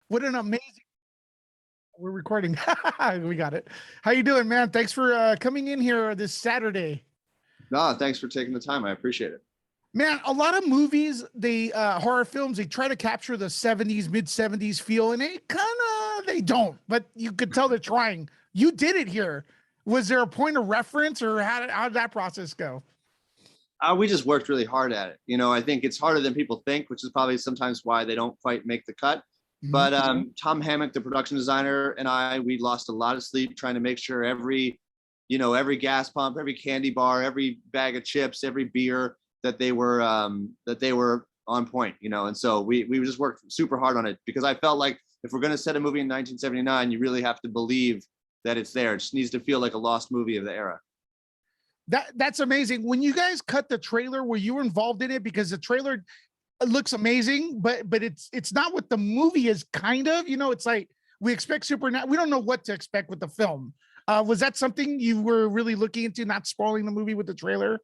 What an amazing. We're recording. We got it. How you doing, man? Thanks for coming in here this Saturday. No, thanks for taking the time. I appreciate it. Man, a lot of movies, they horror films, they try to capture the 70s, mid 70s feel, and they don't, but you could tell they're trying. You did it here. Was there a point of reference, or how did that process go? We just worked really hard at it. I think it's harder than people think, which is probably sometimes why they don't quite make the cut. But Tom Hammock, the production designer, and we lost a lot of sleep trying to make sure every gas pump, every candy bar, every bag of chips, every beer that they were on point. And so we just worked super hard on it, because I felt like if we're going to set a movie in 1979, you really have to believe that it's there. It just needs to feel like a lost movie of the era. That's amazing. When you guys cut the trailer, were you involved in it? Because the trailer looks amazing, but it's not what the movie is, kind of. It's like we expect supernatural. We don't know what to expect with the film. Was that something you were really looking into, not spoiling the movie with the trailer?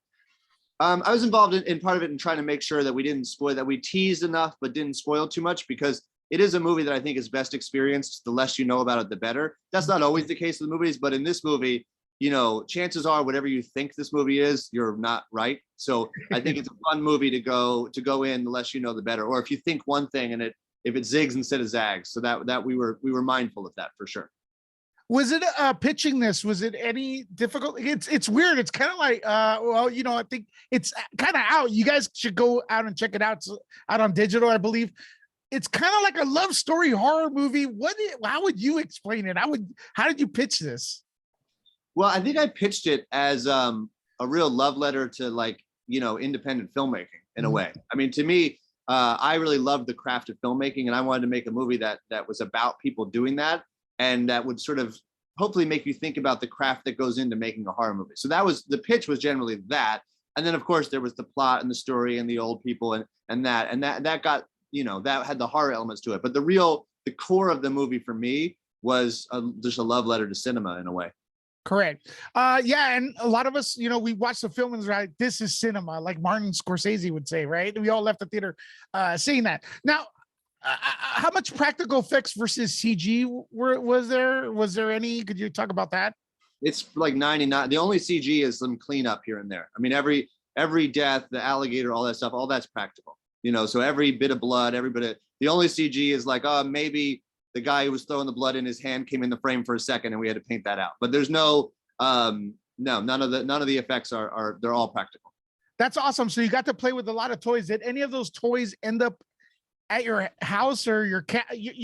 I was involved in part of it and trying to make sure that we didn't spoil, that we teased enough but didn't spoil too much, because it is a movie that I think is best experienced. The less you know about it, the better. That's not always the case with movies, but in this movie, chances are whatever you think this movie is, you're not right. So I think it's a fun movie to go in. The less you know, the better. Or if you think one thing and if it zigs instead of zags. So that we were mindful of that for sure. Was it pitching this? Was it any difficult? It's weird. It's kind of like I think it's kind of out. You guys should go out and check it out. It's out on digital, I believe. It's kind of like a love story horror movie. How would you explain it? How did you pitch this? Well, I think I pitched it as a real love letter to independent filmmaking in a way. I mean, to me, I really loved the craft of filmmaking, and I wanted to make a movie that was about people doing that, and that would sort of hopefully make you think about the craft that goes into making a horror movie. So the pitch was generally that. And then of course there was the plot and the story and the old people and that got, that had the horror elements to it. But the core of the movie for me was just a love letter to cinema in a way. Correct. Yeah, and a lot of us, we watched the film and was like, this is cinema, like Martin Scorsese would say, right? We all left the theater saying that. Now, how much practical effects versus CG was there? Was there any? Could you talk about that? It's like 99. The only CG is some cleanup here and there. I mean, every death, the alligator, all that stuff, all that's practical. So every bit of blood, the only CG is like, maybe the guy who was throwing the blood in his hand came in the frame for a second and we had to paint that out. But there's none of the effects they're all practical. That's awesome. So you got to play with a lot of toys. Did any of those toys end up at your house, or you're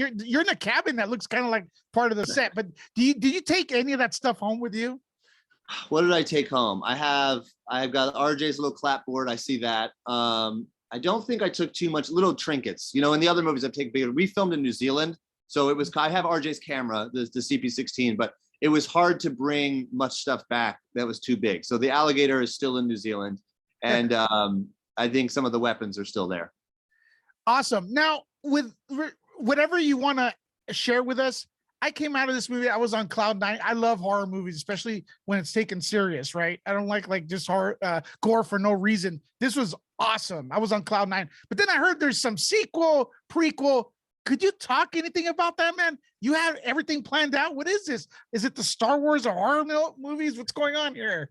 in a cabin that looks kind of like part of the set? But did you take any of that stuff home with you? What did I take home? I've got RJ's little clapboard. I see that. I don't think I took too much. Little trinkets. In the other movies I've taken bigger. We filmed in New Zealand. So I have RJ's camera, the CP16, but it was hard to bring much stuff back that was too big. So the alligator is still in New Zealand, and I think some of the weapons are still there. Awesome. Now, with whatever you want to share with us, I came out of this movie, I was on cloud nine. I love horror movies, especially when it's taken serious, right? I don't like just horror gore for no reason. This was awesome. I was on cloud nine. But then I heard there's some sequel, prequel. Could you talk anything about that, man? You have everything planned out. What is this? Is it the Star Wars or horror movies? What's going on here?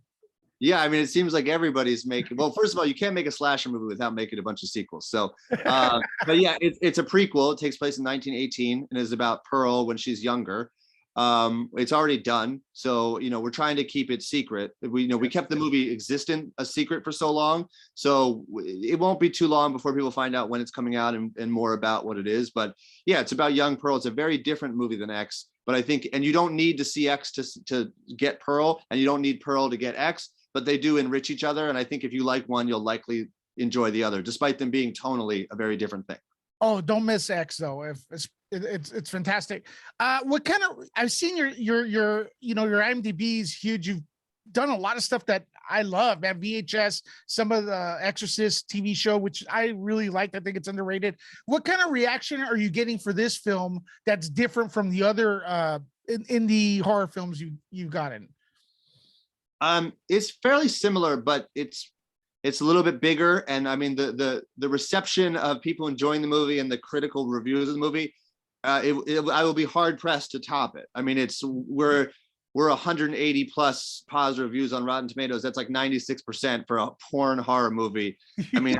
Yeah, I mean, it seems like everybody's making. Well, first of all, you can't make a slasher movie without making a bunch of sequels. So, but yeah, it's a prequel. It takes place in 1918 and is about Pearl when she's younger. It's already done, so we're trying to keep it secret. We kept the movie existent a secret for so long, so it won't be too long before people find out when it's coming out and more about what it is. But yeah, it's about young Pearl. It's a very different movie than X, but I think, and you don't need to see X to get Pearl, and you don't need Pearl to get X, but they do enrich each other. And I think if you like one, you'll likely enjoy the other, despite them being tonally a very different thing. Oh, don't miss X though. If it's fantastic. What kind of, I've seen your IMDb is huge. You've done a lot of stuff that I love, man. VHS, some of the Exorcist TV show, which I really liked. I think it's underrated. What kind of reaction are you getting for this film that's different from the other in the horror films you've gotten? It's fairly similar, but it's a little bit bigger. And I mean, the reception of people enjoying the movie and the critical reviews of the movie I will be hard pressed to top it. I mean, we're 180 plus positive reviews on Rotten Tomatoes. That's like 96% for a porn horror movie. I mean,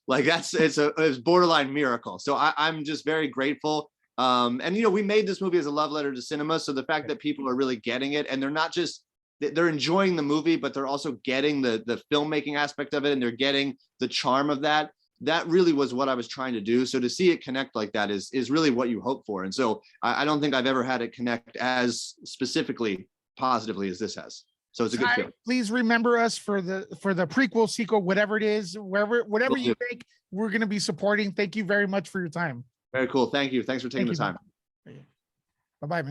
it's borderline miracle. So I'm just very grateful. And we made this movie as a love letter to cinema. So the fact that people are really getting it, and they're enjoying the movie, but they're also getting the filmmaking aspect of it, and they're getting the charm of that. That really was what I was trying to do. So to see it connect like that is really what you hope for. And so I don't think I've ever had it connect as specifically positively as this has. So it's a good film. Please remember us for the prequel, sequel, whatever it is, whatever you make, we're going to be supporting. Thank you very much for your time. Very cool. Thank you. Thanks for taking the time. Bye-bye, man.